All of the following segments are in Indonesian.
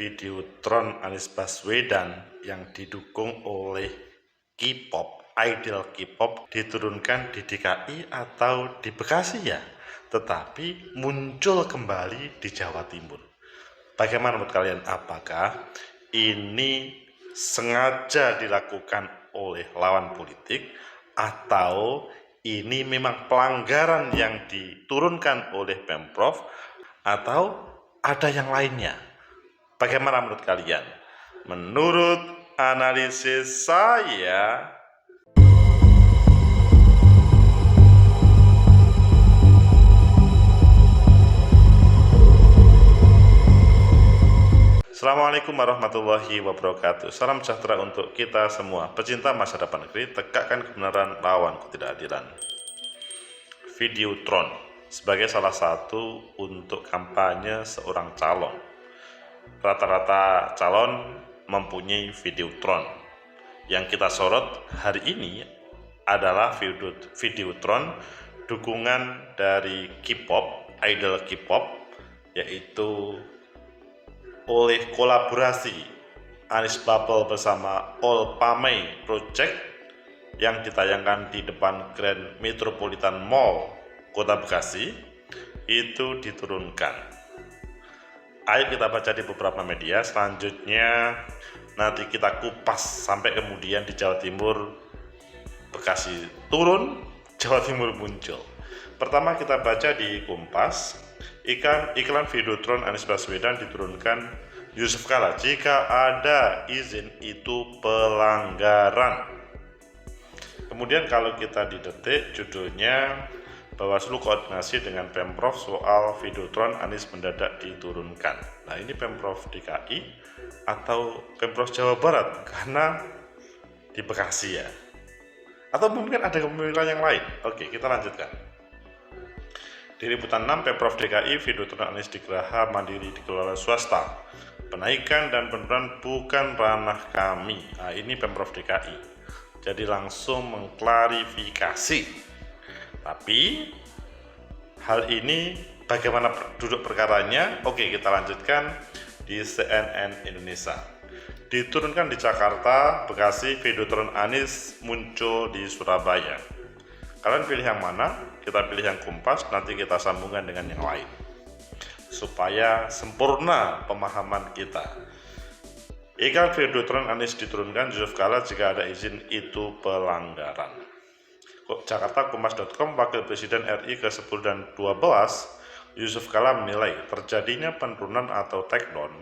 Videotron Anies Baswedan yang didukung oleh K-pop, idol K-pop diturunkan di DKI atau di Bekasi ya, tetapi muncul kembali di Jawa Timur. Bagaimana menurut kalian? Apakah ini sengaja dilakukan oleh lawan politik atau ini memang pelanggaran yang diturunkan oleh Pemprov atau ada yang lainnya? Bagaimana menurut kalian? Menurut analisis saya, Assalamualaikum warahmatullahi wabarakatuh. Salam sejahtera untuk kita semua. Pecinta masa depan negeri, tegakkan kebenaran, lawan ketidakadilan. Videotron sebagai salah satu untuk kampanye seorang calon. Rata-rata calon mempunyai Videotron. Yang kita sorot hari ini adalah Videotron dukungan dari K-pop, idol K-pop, yaitu oleh kolaborasi Anies Bubble bersama All Pamay Project yang ditayangkan di depan Grand Metropolitan Mall Kota Bekasi itu diturunkan. Ayo kita baca di beberapa media. Selanjutnya nanti kita kupas sampai kemudian di Jawa Timur, Bekasi turun, Jawa Timur muncul. Pertama kita baca di Kompas, iklan Videotron Anies Baswedan diturunkan Yusuf Kala. Jika ada izin itu pelanggaran. Kemudian kalau kita di Detik, judulnya Bawaslu koordinasi dengan Pemprov soal Videotron Anies mendadak diturunkan. Nah ini Pemprov DKI atau Pemprov Jawa Barat karena di Bekasi ya. Atau mungkin ada kepemilikan yang lain. Oke, kita lanjutkan. Di liputan 6, Pemprov DKI, Videotron Anies di Geraha Mandiri dikelola swasta. Penaikan dan penurunan bukan ranah kami. Nah, ini Pemprov DKI. Jadi langsung mengklarifikasi. Tapi hal ini bagaimana duduk perkaranya? Oke, kita lanjutkan di CNN Indonesia. Diturunkan di Jakarta, Bekasi, Videotron Anies muncul di Surabaya. Kalian pilih yang mana? Kita pilih yang Kompas, nanti kita sambungkan dengan yang lain supaya sempurna pemahaman kita. Iklan Videotron Anies diturunkan, Yusuf Kala jika ada izin itu pelanggaran. Jakarta Kompas.com, Wakil Presiden RI ke-10 dan 12 Yusuf Kala menilai terjadinya penurunan atau take down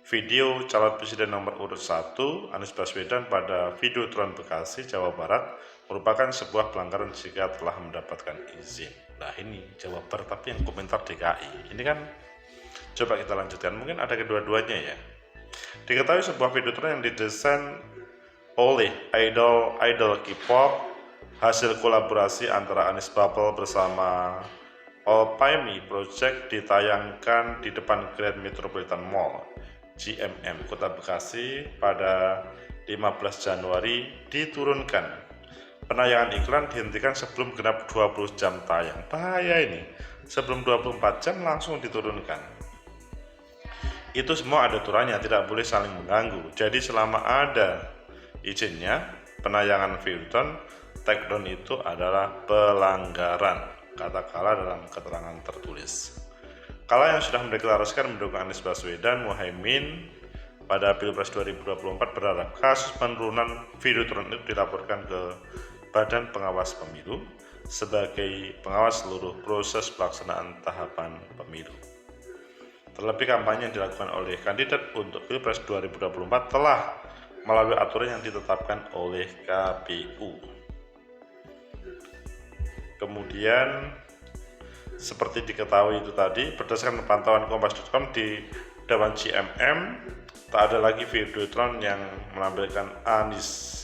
video calon presiden nomor urut 1 Anies Baswedan pada Videotron Bekasi, Jawa Barat merupakan sebuah pelanggaran jika telah mendapatkan izin. Nah ini Jawa Barat, tapi yang komentar DKI. Ini kan coba kita lanjutkan, mungkin ada kedua-duanya ya. Diketahui sebuah Videotron yang didesain oleh idol K-pop hasil kolaborasi antara Anies Bubble bersama All Pamay Project ditayangkan di depan Grand Metropolitan Mall GMM Kota Bekasi pada 15 Januari diturunkan. Penayangan iklan dihentikan sebelum genap 20 jam tayang. Bahaya ini, sebelum 24 jam langsung diturunkan. Itu semua ada aturannya, tidak boleh saling mengganggu. Jadi selama ada izinnya, penayangan Videotron take down itu adalah pelanggaran, kata Kala dalam keterangan tertulis. Kala yang sudah mendeklarasikan mendukung Anies Baswedan Muhaimin pada Pilpres 2024 berharap kasus penurunan Videotron itu dilaporkan ke Badan Pengawas Pemilu sebagai pengawas seluruh proses pelaksanaan tahapan pemilu. Terlebih kampanye yang dilakukan oleh kandidat untuk Pilpres 2024 telah melalui aturan yang ditetapkan oleh KPU. Kemudian seperti diketahui itu tadi, berdasarkan pantauan Kompas.com di Dewan GMM tak ada lagi Videotron yang menampilkan Anies.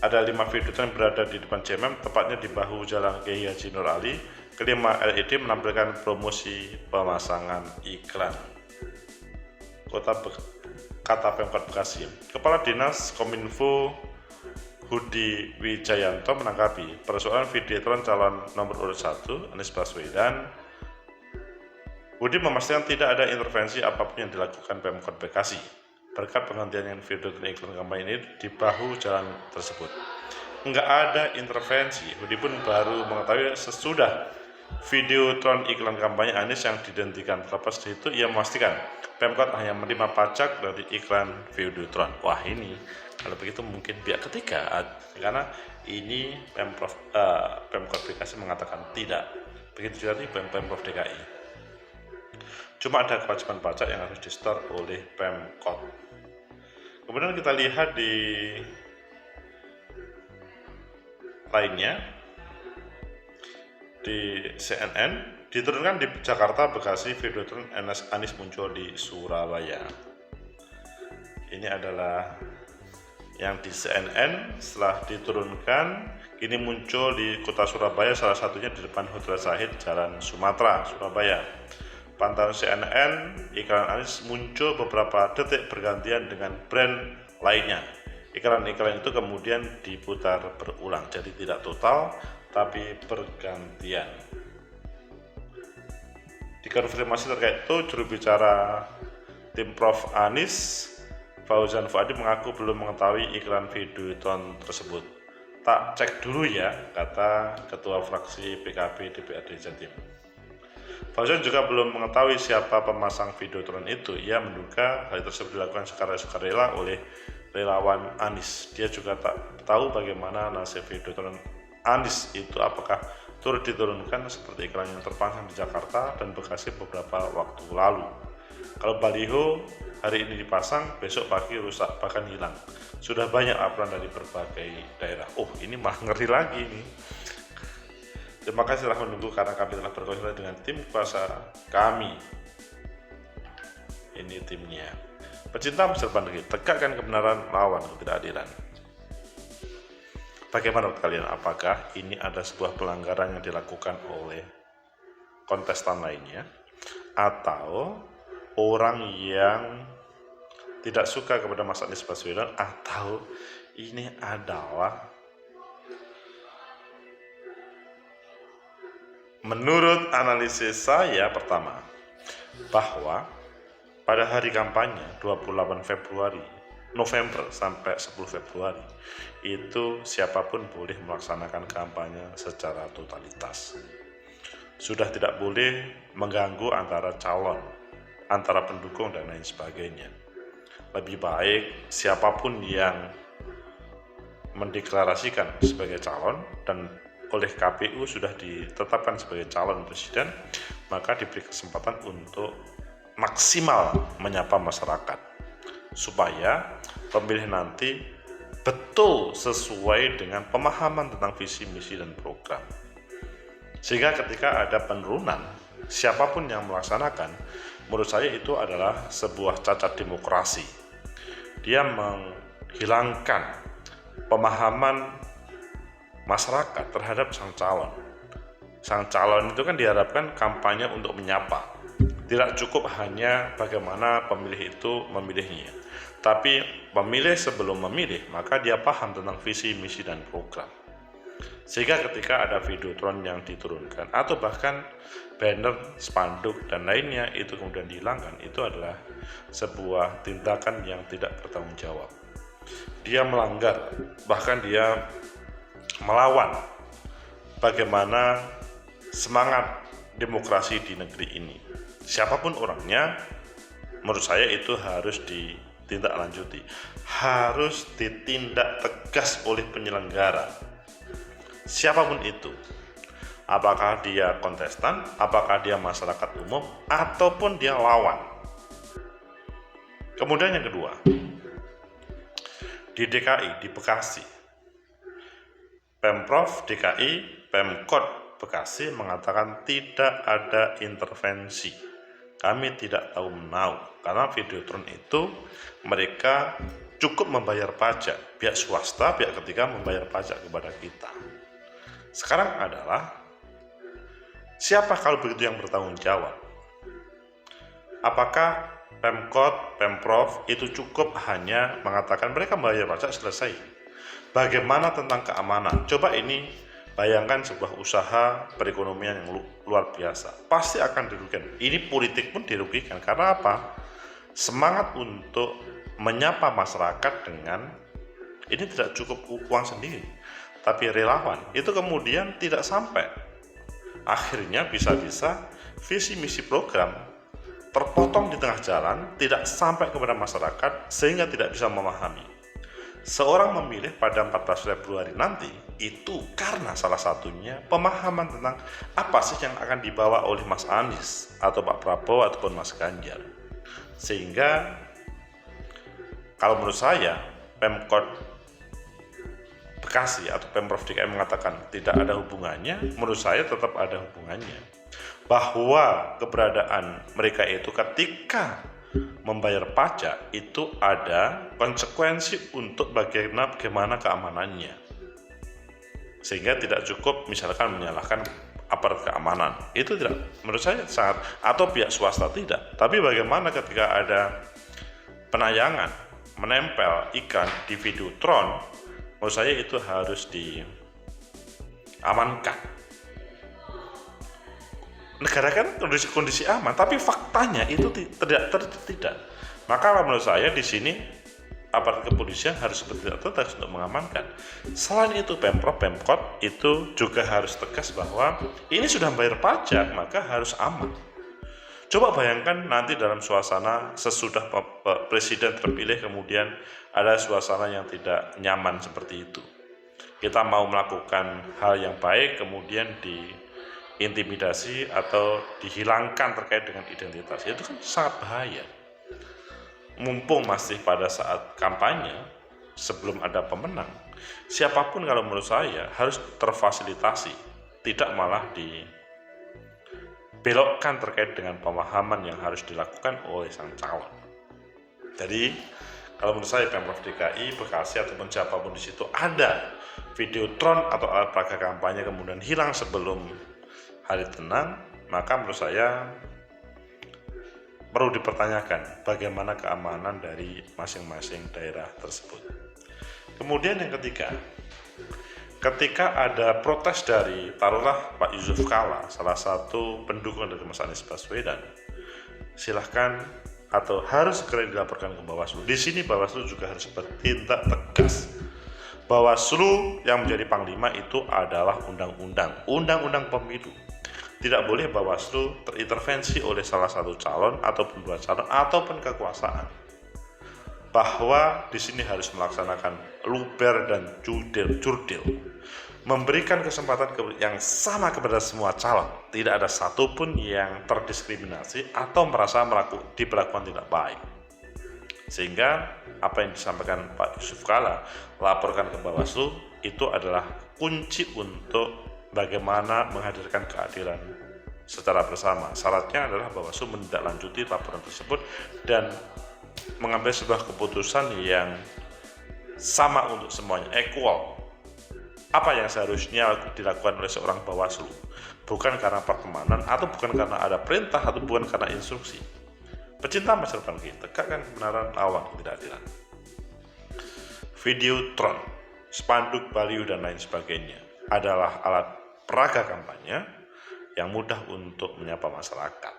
Ada 5 Videotron berada di depan GMM, tepatnya di bahu Jalan Kiai Haji Nur Ali. Kelima LED menampilkan promosi pemasangan iklan. Kata Pemkot Bekasi. Kepala Dinas Kominfo Hudi Wijayanto menanggapi persoalan Videotron calon nomor urut 1 Anies Baswedan Budi memastikan tidak ada intervensi apapun yang dilakukan Pemkot Bekasi berkat penghentian Videotron iklan kampanye ini di bahu jalan tersebut. Enggak ada intervensi. Budi pun baru mengetahui sesudah Videotron iklan kampanye Anies yang dihentikan. Terlepas dari itu, ia memastikan Pemkot hanya menerima pajak dari iklan Videotron. Wah, ini kalau begitu mungkin pihak ketiga, karena ini Pemkot Bekasi mengatakan tidak. Begitu juga Pemprov DKI. Cuma ada kewajiban pajak yang harus di-store oleh Pemkot. Kemudian kita lihat di lainnya, di CNN, diturunkan di Jakarta, Bekasi, Videotron Anies muncul di Surabaya. Ini adalah yang di CNN. Setelah diturunkan, kini muncul di kota Surabaya, salah satunya di depan Hotel Zahid, Jalan Sumatera, Surabaya. Pantauan CNN, iklan Anies muncul beberapa detik bergantian dengan brand lainnya. Iklan-iklan itu kemudian diputar berulang, jadi tidak total tapi bergantian. Dikonfirmasi terkait itu, juru bicara tim Prof Anies, Fauzan Fuadi, mengaku belum mengetahui iklan Videotron tersebut. Tak cek dulu ya, kata Ketua Fraksi PKB DPRD Jatim. Fauzan juga belum mengetahui siapa pemasang Videotron itu. Ia menduga hal tersebut dilakukan secara sukarela oleh relawan Anies. Dia juga tak tahu bagaimana nasib Videotron Anies itu, apakah turut diturunkan seperti iklan yang terpasang di Jakarta dan Bekasi beberapa waktu lalu. Kalau baliho hari ini dipasang, besok pagi rusak bahkan hilang. Sudah banyak laporan dari berbagai daerah. Oh, ini malah ngeri lagi nih. Terima kasih telah menunggu, karena kami telah berkoordinasi dengan tim kuasa kami. Ini timnya. Pecinta masa depan negeri, tegakkan kebenaran, lawan ketidakadilan. Bagaimana menurut kalian? Apakah ini ada sebuah pelanggaran yang dilakukan oleh kontestan lainnya, atau orang yang tidak suka kepada Mas Anies Baswedan, atau ini adalah menurut analisis saya pertama, bahwa pada hari kampanye 28 Februari, November sampai 10 Februari, itu siapapun boleh melaksanakan kampanye secara totalitas. Sudah tidak boleh mengganggu antara calon, antara pendukung dan lain sebagainya. Lebih baik siapapun yang mendeklarasikan sebagai calon dan oleh KPU sudah ditetapkan sebagai calon presiden, maka diberi kesempatan untuk maksimal menyapa masyarakat supaya pemilih nanti betul sesuai dengan pemahaman tentang visi, misi, dan program. Sehingga ketika ada penurunan, siapapun yang melaksanakan, menurut saya itu adalah sebuah cacat demokrasi. Dia menghilangkan pemahaman masyarakat terhadap sang calon. Sang calon itu kan diharapkan kampanye untuk menyapa. Tidak cukup hanya bagaimana pemilih itu memilihnya, tapi pemilih sebelum memilih, maka dia paham tentang visi, misi, dan program. Sehingga ketika ada Videotron yang diturunkan, atau bahkan banner, spanduk, dan lainnya itu kemudian dihilangkan, itu adalah sebuah tindakan yang tidak bertanggung jawab. Dia melanggar, bahkan dia melawan bagaimana semangat demokrasi di negeri ini. Siapapun orangnya, menurut saya itu harus ditindaklanjuti, harus ditindak tegas oleh penyelenggara. Siapapun itu, apakah dia kontestan, apakah dia masyarakat umum, ataupun dia lawan. Kemudian yang kedua, di DKI, di Bekasi, Pemprov DKI, Pemkot Bekasi mengatakan tidak ada intervensi. Kami tidak tahu menahu, karena Videotron itu mereka cukup membayar pajak. Pihak swasta, pihak ketiga membayar pajak kepada kita. Sekarang adalah siapa kalau begitu yang bertanggung jawab? Apakah Pemkot, Pemprov itu cukup hanya mengatakan mereka membayar pajak, selesai? Bagaimana tentang keamanan? Coba ini Bayangkan sebuah usaha perekonomian yang luar biasa, pasti akan dirugikan. Ini politik pun dirugikan, karena apa? Semangat untuk menyapa masyarakat dengan ini tidak cukup uang sendiri, tapi relawan, itu kemudian tidak sampai. Akhirnya bisa-bisa visi misi program terpotong di tengah jalan, tidak sampai kepada masyarakat, sehingga tidak bisa memahami. Seorang memilih pada 14 Februari nanti itu karena salah satunya pemahaman tentang apa sih yang akan dibawa oleh Mas Anies atau Pak Prabowo ataupun Mas Ganjar. Sehingga kalau menurut saya Pemkot Bekasi atau Pemprov DKI mengatakan tidak ada hubungannya, menurut saya tetap ada hubungannya. Bahwa keberadaan mereka itu ketika membayar pajak itu ada konsekuensi untuk bagaimana keamanannya, sehingga tidak cukup misalkan menyalahkan aparat keamanan, itu tidak, menurut saya sangat, atau pihak swasta tidak, tapi bagaimana ketika ada penayangan menempel iklan di Videotron, menurut saya itu harus diamankan. Negara kan kondisi aman, tapi faktanya itu tidak. Maka menurut saya di sini aparat kepolisian harus bertindak tegas untuk mengamankan. Selain itu Pemkot itu juga harus tegas bahwa ini sudah bayar pajak, maka harus aman. Coba bayangkan nanti dalam suasana sesudah presiden terpilih kemudian ada suasana yang tidak nyaman seperti itu. Kita mau melakukan hal yang baik kemudian diintimidasi atau dihilangkan terkait dengan identitas, itu kan sangat bahaya. Mumpung masih pada saat kampanye, sebelum ada pemenang, siapapun kalau menurut saya harus terfasilitasi, tidak malah dibelokkan terkait dengan pemahaman yang harus dilakukan oleh sang calon. Jadi kalau menurut saya Pemprov DKI, Bekasi ataupun siapapun di situ ada Videotron atau alat peraga kampanye kemudian hilang sebelum hari tenang, maka menurut saya perlu dipertanyakan bagaimana keamanan dari masing-masing daerah tersebut. Kemudian yang ketiga, ketika ada protes dari taruhlah Pak Yusuf Kalla, salah satu pendukung dari Mas Anies Baswedan, silahkan atau harus segera dilaporkan ke Bawaslu. Di sini Bawaslu juga harus bertindak tegas. Bawaslu yang menjadi panglima itu adalah undang-undang pemilu. Tidak boleh Bawaslu terintervensi oleh salah satu calon ataupun dua calon ataupun kekuasaan. Bahwa di sini harus melaksanakan luber dan jurdil, memberikan kesempatan yang sama kepada semua calon. Tidak ada satupun yang terdiskriminasi atau merasa diperlakukan tidak baik. Sehingga apa yang disampaikan Pak Yusuf Kalla, laporkan ke Bawaslu, itu adalah kunci untuk bagaimana menghadirkan keadilan secara bersama. Syaratnya adalah Bawaslu menindaklanjuti laporan tersebut dan mengambil sebuah keputusan yang sama untuk semuanya, equal. Apa yang seharusnya dilakukan oleh seorang Bawaslu, bukan karena pertemanan atau bukan karena ada perintah atau bukan karena instruksi. Pecinta masa depan kita, tegakkan kebenaran, lawan ketidakadilan. Videotron, spanduk, baliho dan lain sebagainya adalah alat peraga kampanye yang mudah untuk menyapa masyarakat.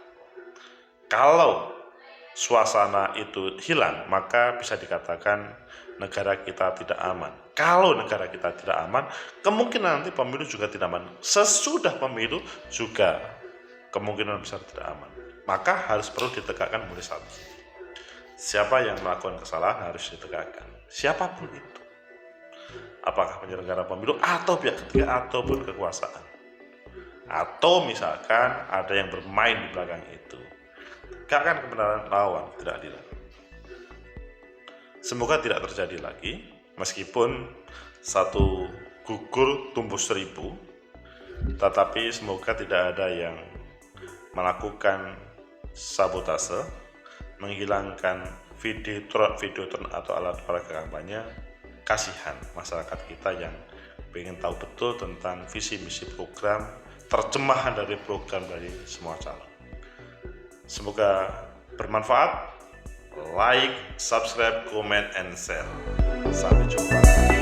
Kalau suasana itu hilang, maka bisa dikatakan negara kita tidak aman. Kalau negara kita tidak aman, kemungkinan nanti pemilu juga tidak aman. Sesudah pemilu juga kemungkinan besar tidak aman. Maka harus perlu ditegakkan mulai satu. Siapa yang melakukan kesalahan harus ditegakkan. Siapapun itu. Apakah penyelenggara pemilu atau pihak ketiga ataupun kekuasaan, atau misalkan ada yang bermain di belakang itu. Tegakkan kebenaran, lawan ketidakadilan. Semoga tidak terjadi lagi, meskipun satu gugur tumbuh 1000, tetapi semoga tidak ada yang melakukan sabotase, menghilangkan videotron atau alat peraga kampanye. Kasihan masyarakat kita yang ingin tahu betul tentang visi misi program, terjemahan dari program dari semua calon. Semoga bermanfaat. Like, subscribe, comment, and share. Sampai jumpa.